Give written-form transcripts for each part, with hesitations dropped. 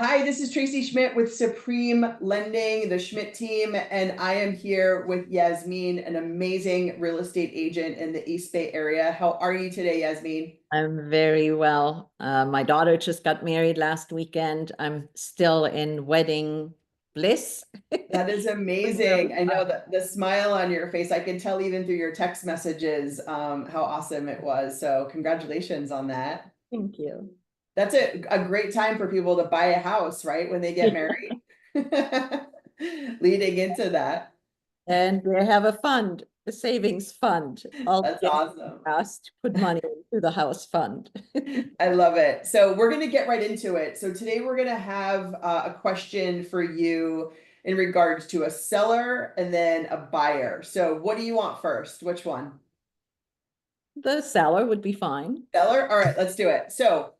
Hi, this is Tracie Schmidt with Supreme Lending, the Schmidt team, and I am here with Yasmine, an amazing real estate agent in the East Bay area. How are you today, Yasmine? I'm very well. My daughter just got married last weekend. I'm still in wedding bliss. That is amazing. I know that the smile on your face, I can tell even through your text messages, how awesome it was. So congratulations on that. Thank you. That's a great time for people to buy a house, right? When they get married. Leading into that. And we have a fund, a savings fund. All That's guests awesome. asked to put money into the house fund. I love it. So we're going to get right into it. So today we're going to have a question for you in regards to a seller and then a buyer. So what do you want first? Which one? The seller would be fine. Seller? All right, let's do it. So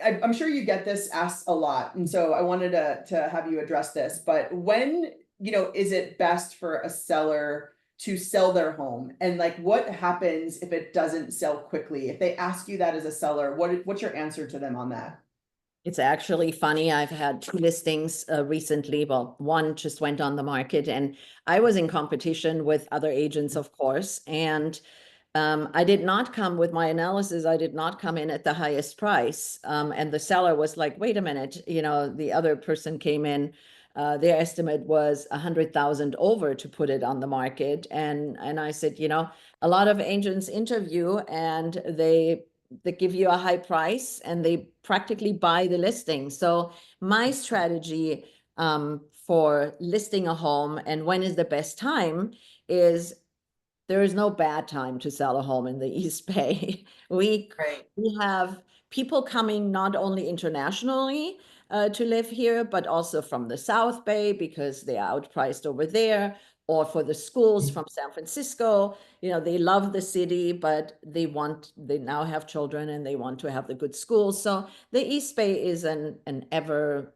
I'm sure you get this asked a lot. And so I wanted to have you address this. But when, is it best for a seller to sell their home? And like what happens if it doesn't sell quickly? If they ask you that as a seller, what's your answer to them on that? It's actually funny. I've had two listings recently. Well, one just went on the market, and I was in competition with other agents, of course. And I did not come with my analysis. I did not come in at the highest price. And the seller was like, wait a minute, the other person came in, their estimate was 100,000 over to put it on the market. And I said, a lot of agents interview and they give you a high price and they practically buy the listing. So my strategy for listing a home and when is the best time is there is no bad time to sell a home in the East Bay. We Right. we have people coming not only internationally to live here, but also from the South Bay because they are outpriced over there, or for the schools from San Francisco. They love the city, but they now have children and they want to have the good schools. So the East Bay is an ever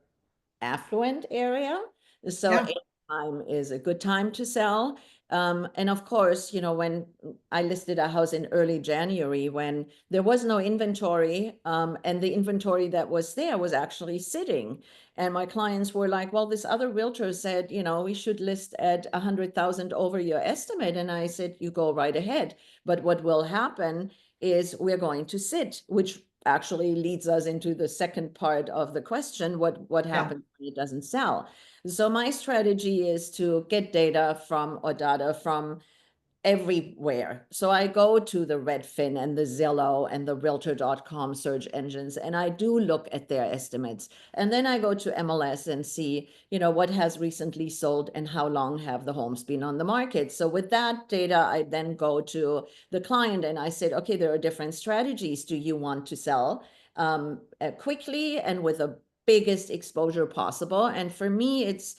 affluent area. So Yeah. anytime is a good time to sell. And of course, when I listed a house in early January when there was no inventory, and the inventory that was there was actually sitting. And my clients were like, well, this other realtor said, we should list at 100,000 over your estimate. And I said, you go right ahead. But what will happen is we're going to sit, which actually leads us into the second part of the question, what Yeah. happens when it doesn't sell? So my strategy is to get data from everywhere. So I go to the Redfin and the Zillow and the Realtor.com search engines, and I do look at their estimates. And then I go to MLS and see, what has recently sold and how long have the homes been on the market. So with that data, I then go to the client and I said, okay, there are different strategies. Do you want to sell quickly and with the biggest exposure possible? And for me, it's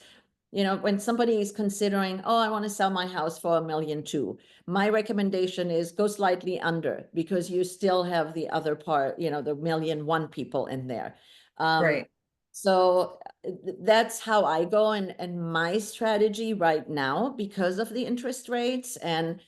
when somebody is considering, oh, I want to sell my house for 1,200,000, my recommendation is go slightly under because you still have the other part, the 1,000,001 people in there. Um, Right. so that's how I go. And my strategy right now, because of the interest rates and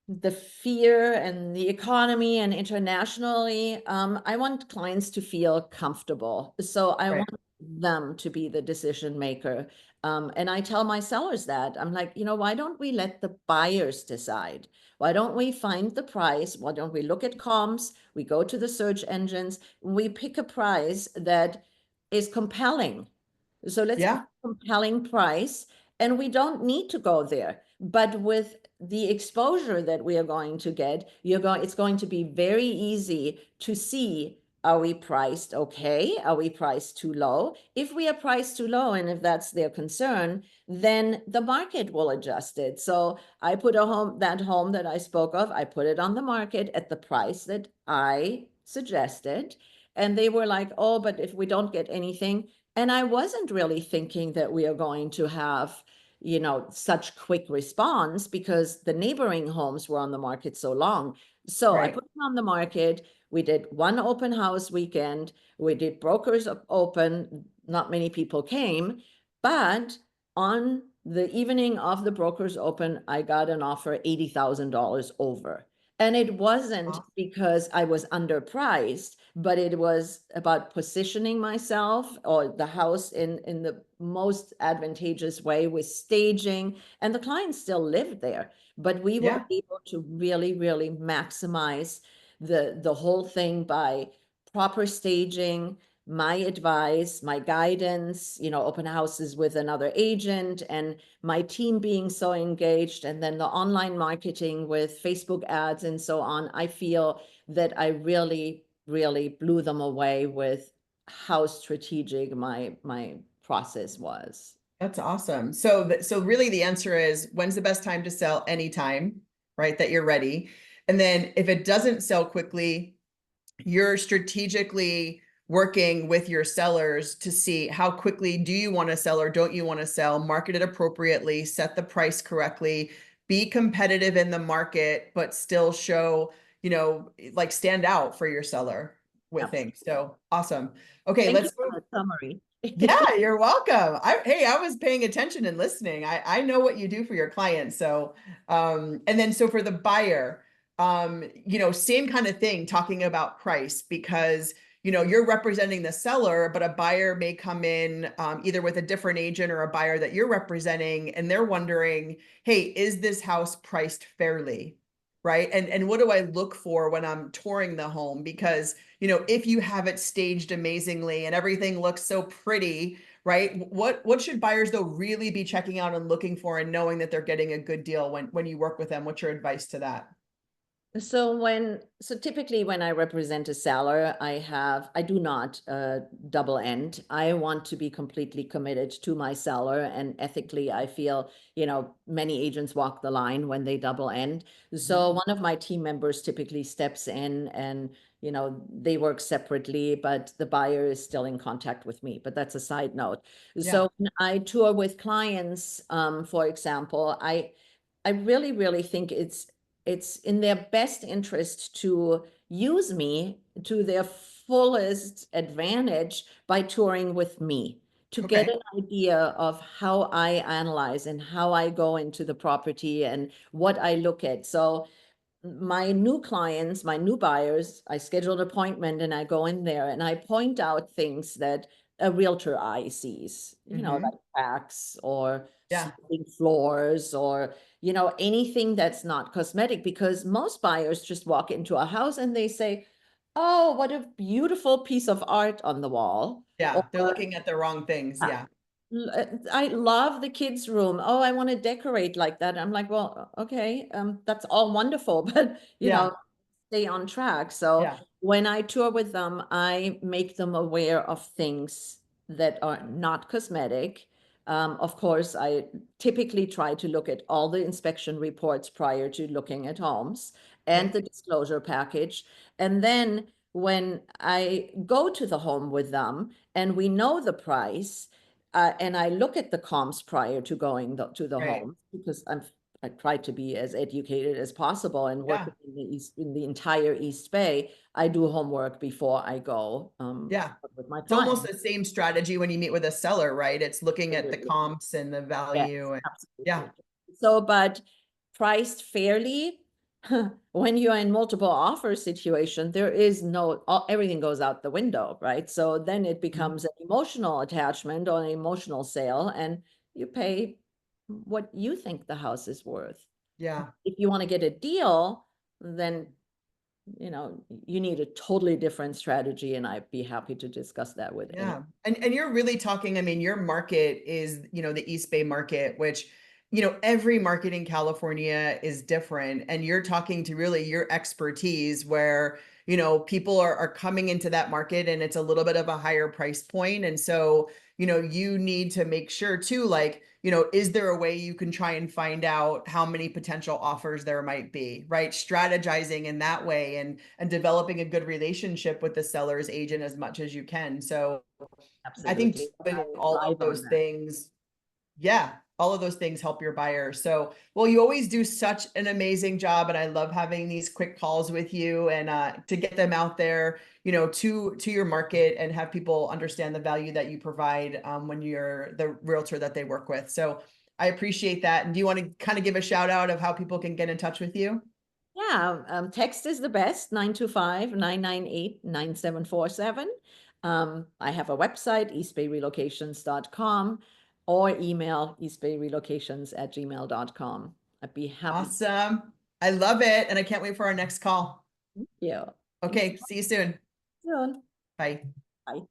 the fear and the economy and internationally, I want clients to feel comfortable. So I Right. want them to be the decision maker. And I tell my sellers that I'm like, why don't we let the buyers decide? Why don't we find the price? Why don't we look at comps? We go to the search engines, we pick a price that is compelling. So let's pick Yeah. a compelling price, and we don't need to go there. But with the exposure that we are going to get, it's going to be very easy to see, are we priced okay? Are we priced too low? If we are priced too low, and if that's their concern, then the market will adjust it. So I put that home that I spoke of, I put it on the market at the price that I suggested. And they were like, oh, but if we don't get anything, and I wasn't really thinking that we are going to have, such quick response because the neighboring homes were on the market so long. So I Right. put it on the market. We did one open house weekend. We did brokers open. Not many people came, but on the evening of the brokers open, I got an offer $80,000 over. And it wasn't because I was underpriced, but it was about positioning myself or the house in the most advantageous way with staging, and the clients still lived there, but we were Yeah, able to really, really maximize the whole thing by proper staging, my advice, my guidance, open houses with another agent, and my team being so engaged, and then the online marketing with Facebook ads and so on. I feel that I really, really blew them away with how strategic my process was. that's awesome. So really the answer is, when's the best time to sell? Anytime, right? That you're ready. And then if it doesn't sell quickly, you're strategically working with your sellers to see how quickly do you want to sell or don't you want to sell, market it appropriately, set the price correctly, be competitive in the market, but still show, like stand out for your seller with Absolutely. things. So awesome. Okay, Thank you let's for move. the summary. Yeah, you're welcome. Hey, I was paying attention and listening. I know what you do for your clients. So, and then so for the buyer, same kind of thing, talking about price, because you're representing the seller, but a buyer may come in either with a different agent or a buyer that you're representing, and they're wondering, hey, is this house priced fairly? Right. And what do I look for when I'm touring the home? Because if you have it staged amazingly and everything looks so pretty, right? What should buyers though really be checking out and looking for and knowing that they're getting a good deal when you work with them? What's your advice to that? So typically when I represent a seller, I do not double end. I want to be completely committed to my seller, and ethically, I feel, many agents walk the line when they double end. So one of my team members typically steps in, and they work separately, but the buyer is still in contact with me. But that's a side note. Yeah. So when I tour with clients, for example, I really, really think it's in their best interest to use me to their fullest advantage by touring with me, to get Okay. an idea of how I analyze and how I go into the property and what I look at. So my new clients, my new buyers, I schedule an appointment and I go in there and I point out things that a realtor eye sees, Hmm. like cracks or Yeah. sliding floors or, anything that's not cosmetic, because most buyers just walk into a house and they say, oh, what a beautiful piece of art on the wall. Or Yeah. They're looking at the wrong things. Yeah. I love the kids' room. Oh, I want to decorate like that. I'm like, well, okay, that's all wonderful, but Yeah. stay on track. So Yeah. when I tour with them, I make them aware of things that are not cosmetic. Of course, I typically try to look at all the inspection reports prior to looking at homes and Okay. the disclosure package. And then when I go to the home with them and we know the price, and I look at the comps prior to going to the Right. home, because I try to be as educated as possible and Yeah. working in the entire East Bay. I do homework before I go Yeah. with my It's almost client. the same strategy when you meet with a seller, right? It's looking at the Absolutely. comps and the Yes, value and yeah. absolutely. So, but priced fairly, when you're in multiple offer situation, there is no, everything goes out the window, right? So then it Mhm. becomes an emotional attachment or an emotional sale, and you pay what you think the house is worth. Yeah. If you want to get a deal, then you need a totally different strategy, and I'd be happy to discuss that with any. Yeah. And you're really talking, I mean, your market is, the East Bay market, which, every market in California is different. And you're talking to really your expertise where, people are coming into that market and it's a little bit of a higher price point. And so, you need to make sure too, like, is there a way you can try and find out how many potential offers there might be, right? Strategizing in that way and developing a good relationship with the seller's agent as much as you can. So I think Absolutely. doing I all of thrive on those that. things, yeah, all of those things help your buyer. So, well, you always do such an amazing job, and I love having these quick calls with you and to get them out there, to your market and have people understand the value that you provide when you're the realtor that they work with. So, I appreciate that. And do you want to kind of give a shout out of how people can get in touch with you? Yeah, text is the best, 925-998-9747. I have a website, eastbayrelocations.com, or email eastbayrelocations@gmail.com. I'd be happy. Awesome. I love it. And I can't wait for our next call. Yeah. Okay, see you soon. Soon. Bye. Bye.